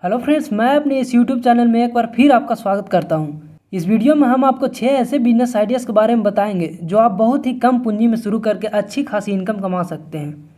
Hello friends, मैं अपने इस यूट्यूब चैनल में एक बार फिर आपका स्वागत करता हूं। इस वीडियो में हम आपको 6 ऐसे बिजनेस आइडियाज़ के बारे में बताएंगे जो आप बहुत ही कम पूंजी में शुरू करके अच्छी खासी इनकम कमा सकते हैं।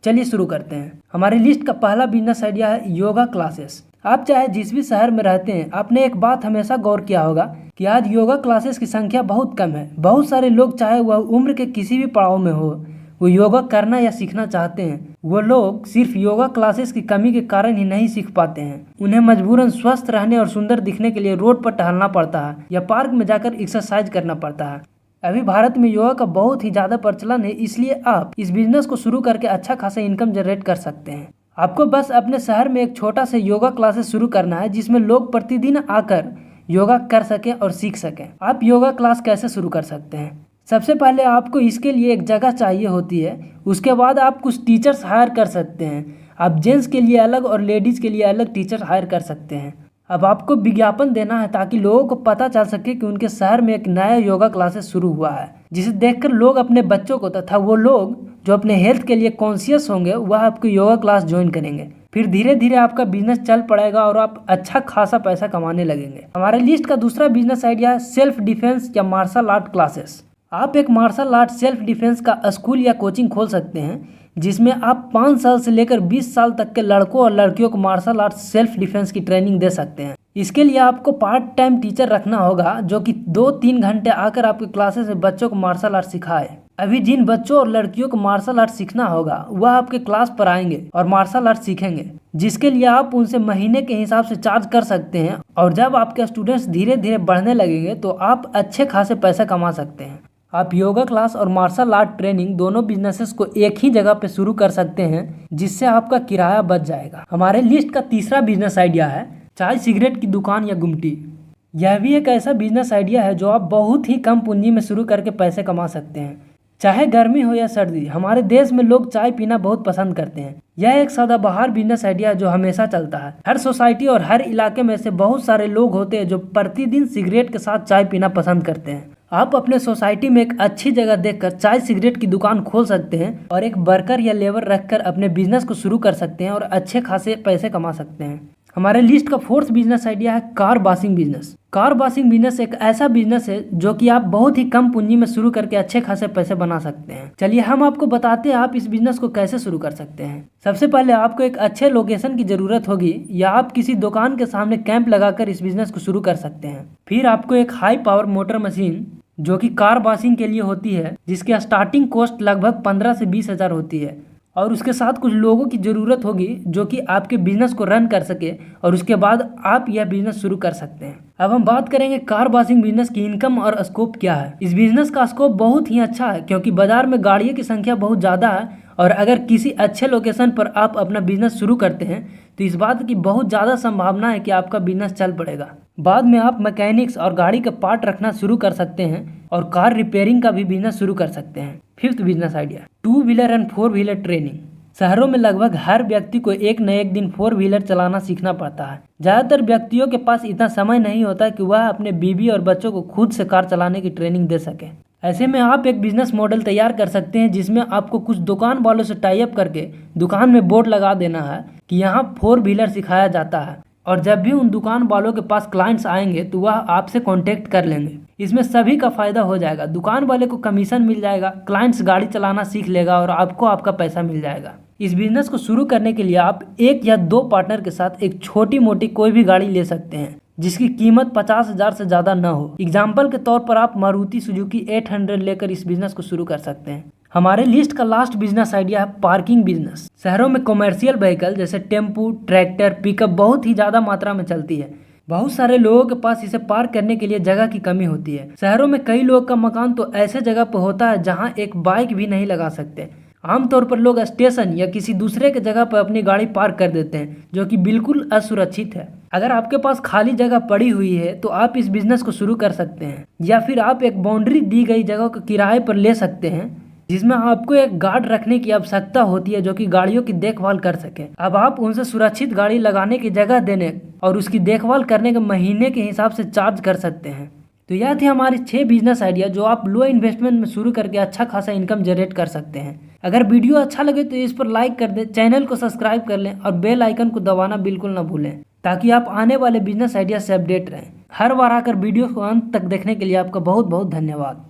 चलिए शुरू करते हैं। हमारी लिस्ट का पहला बिजनेस आइडिया है योगा क्लासेस। आप चाहे जिस भी शहर में रहते हैं, आपने एक बात हमेशा गौर किया होगा कि आज योगा क्लासेस की संख्या बहुत कम है। बहुत सारे लोग, चाहे वह उम्र के किसी भी पड़ाव में हो, वो योगा करना या सीखना चाहते हैं। वो लोग सिर्फ योगा क्लासेस की कमी के कारण ही नहीं सीख पाते हैं। उन्हें मजबूरन स्वस्थ रहने और सुंदर दिखने के लिए रोड पर टहलना पड़ता है या पार्क में जाकर एक्सरसाइज करना पड़ता है। अभी भारत में योगा का बहुत ही ज़्यादा प्रचलन है, इसलिए आप इस बिजनेस को शुरू करके अच्छा खासा इनकम जनरेट कर सकते हैं। आपको बस अपने शहर में एक छोटा सा योगा क्लासेस शुरू करना है जिसमें लोग प्रतिदिन आकर योगा कर सकें और सीख सकें। आप योगा क्लास कैसे शुरू कर सकते हैं? सबसे पहले आपको इसके लिए एक जगह चाहिए होती है। उसके बाद आप कुछ टीचर्स हायर कर सकते हैं। आप जेंट्स के लिए अलग और लेडीज़ के लिए अलग टीचर हायर कर सकते हैं। अब आपको विज्ञापन देना है ताकि लोगों को पता चल सके कि उनके शहर में एक नया योगा क्लासेस शुरू हुआ है, जिसे देखकर लोग अपने बच्चों को तथा वो लोग जो अपने हेल्थ के लिए कॉन्शियस होंगे वह आपकी योगा क्लास ज्वाइन करेंगे। फिर धीरे धीरे आपका बिजनेस चल पड़ेगा और आप अच्छा खासा पैसा कमाने लगेंगे। हमारे लिस्ट का दूसरा बिजनेस आइडिया है सेल्फ डिफेंस या मार्शल आर्ट क्लासेस। आप एक मार्शल आर्ट सेल्फ डिफेंस का स्कूल या कोचिंग खोल सकते हैं जिसमें आप 5 साल से लेकर 20 साल तक के लड़कों और लड़कियों को मार्शल आर्ट सेल्फ डिफेंस की ट्रेनिंग दे सकते हैं। इसके लिए आपको पार्ट टाइम टीचर रखना होगा जो कि 2-3 घंटे आकर आपके क्लासेस में बच्चों को मार्शल आर्ट सिखाए। अभी जिन बच्चों और लड़कियों को मार्शल आर्ट सीखना होगा वह आपके क्लास पर आएंगे और मार्शल आर्ट सीखेंगे, जिसके लिए आप उनसे महीने के हिसाब से चार्ज कर सकते हैं। और जब आपके स्टूडेंट्स धीरे धीरे बढ़ने लगेंगे तो आप अच्छे खासे पैसा कमा सकते हैं। आप योगा क्लास और मार्शल आर्ट ट्रेनिंग दोनों बिजनेसेस को एक ही जगह पे शुरू कर सकते हैं, जिससे आपका किराया बच जाएगा। हमारे लिस्ट का तीसरा बिजनेस आइडिया है चाय सिगरेट की दुकान या गुमटी। यह भी एक ऐसा बिजनेस आइडिया है जो आप बहुत ही कम पूंजी में शुरू करके पैसे कमा सकते हैं। चाहे गर्मी हो या सर्दी, हमारे देश में लोग चाय पीना बहुत पसंद करते हैं। यह एक सदाबहार बिजनेस आइडिया है जो हमेशा चलता है। हर सोसाइटी और हर इलाके में से बहुत सारे लोग होते हैं जो प्रतिदिन सिगरेट के साथ चाय पीना पसंद करते हैं। आप अपने सोसाइटी में एक अच्छी जगह देखकर चाय सिगरेट की दुकान खोल सकते हैं और एक वर्कर या लेबर रखकर अपने बिजनेस को शुरू कर सकते हैं और अच्छे खासे पैसे कमा सकते हैं। हमारे लिस्ट का फोर्थ बिजनेस आइडिया है car washing business. Car washing business एक ऐसा बिजनेस है जो कि आप बहुत ही कम पूंजी में शुरू करके अच्छे खासे पैसे बना सकते हैं। चलिए हम आपको बताते हैं आप इस बिजनेस को कैसे शुरू कर सकते हैं। सबसे पहले आपको एक अच्छे लोकेशन की जरूरत होगी या आप किसी दुकान के सामने कैंप लगाकर इस बिजनेस को शुरू कर सकते हैं। फिर आपको एक हाई पावर मोटर मशीन जो कि कार वॉशिंग के लिए होती है, जिसकी स्टार्टिंग कॉस्ट लगभग 15 से 20 हज़ार होती है, और उसके साथ कुछ लोगों की ज़रूरत होगी जो कि आपके बिजनेस को रन कर सके और उसके बाद आप यह बिजनेस शुरू कर सकते हैं। अब हम बात करेंगे कार वॉशिंग बिजनेस की इनकम और स्कोप क्या है। इस बिजनेस का स्कोप बहुत ही अच्छा है क्योंकि बाजार में गाड़ियों की संख्या बहुत ज़्यादा है और अगर किसी अच्छे लोकेशन पर आप अपना बिजनेस शुरू करते हैं तो इस बात की बहुत ज़्यादा संभावना है कि आपका बिजनेस चल पड़ेगा। बाद में आप मैकेनिक्स और गाड़ी का पार्ट रखना शुरू कर सकते हैं और कार रिपेयरिंग का भी बिजनेस शुरू कर सकते हैं। Fifth business idea 2 wheeler and 4 wheeler training. शहरों में लगभग हर व्यक्ति को एक न एक दिन 4 व्हीलर चलाना सीखना पड़ता है। ज़्यादातर व्यक्तियों के पास इतना समय नहीं होता कि वह अपने बीवी और बच्चों को खुद से कार चलाने की ट्रेनिंग दे सके। ऐसे में आप एक बिजनेस मॉडल तैयार कर सकते हैं जिसमें आपको कुछ दुकान वालों से टाई अप करके दुकान में बोर्ड लगा देना है कि यहाँ 4 व्हीलर सिखाया जाता है, और जब भी उन दुकान वालों के पास क्लाइंट्स आएंगे तो वह आपसे कांटेक्ट कर लेंगे। इसमें सभी का फायदा हो जाएगा। दुकान वाले को कमीशन मिल जाएगा, क्लाइंट्स गाड़ी चलाना सीख लेगा और आपको आपका पैसा मिल जाएगा। इस बिजनेस को शुरू करने के लिए आप 1 या 2 पार्टनर के साथ एक छोटी मोटी कोई भी गाड़ी ले सकते हैं जिसकी कीमत 50 हज़ार से ज़्यादा न हो। एग्जाम्पल के तौर पर आप मारुति सुजुकी 800 लेकर इस बिजनेस को शुरू कर सकते हैं। हमारे लिस्ट का लास्ट बिजनेस आइडिया है पार्किंग बिजनेस। शहरों में कमर्शियल व्हीकल जैसे टेम्पू, ट्रैक्टर, पिकअप बहुत ही ज़्यादा मात्रा में चलती है। बहुत सारे लोगों के पास इसे पार्क करने के लिए जगह की कमी होती है। शहरों में कई लोगों का मकान तो ऐसे जगह पर होता है जहाँ एक बाइक भी नहीं लगा सकते। आमतौर पर लोग स्टेशन या किसी दूसरे के जगह पर अपनी गाड़ी पार्क कर देते हैं, जो कि बिल्कुल असुरक्षित है। अगर आपके पास खाली जगह पड़ी हुई है तो आप इस बिजनेस को शुरू कर सकते हैं, या फिर आप एक बाउंड्री दी गई जगह को किराए पर ले सकते हैं जिसमें आपको एक गार्ड रखने की आवश्यकता होती है जो कि गाड़ियों की देखभाल कर सके। अब आप उनसे सुरक्षित गाड़ी लगाने की जगह देने और उसकी देखभाल करने के महीने के हिसाब से चार्ज कर सकते हैं। तो यह थे हमारे 6 बिजनेस आइडिया जो आप लो इन्वेस्टमेंट में शुरू करके अच्छा खासा इनकम जनरेट कर सकते हैं। अगर वीडियो अच्छा लगे तो इस पर लाइक कर दें, चैनल को सब्सक्राइब कर लें और बेल आइकन को दबाना बिल्कुल ना भूलें ताकि आप आने वाले बिजनेस आइडिया से अपडेट रहें। हर बार आकर वीडियो को अंत तक देखने के लिए आपका बहुत बहुत धन्यवाद।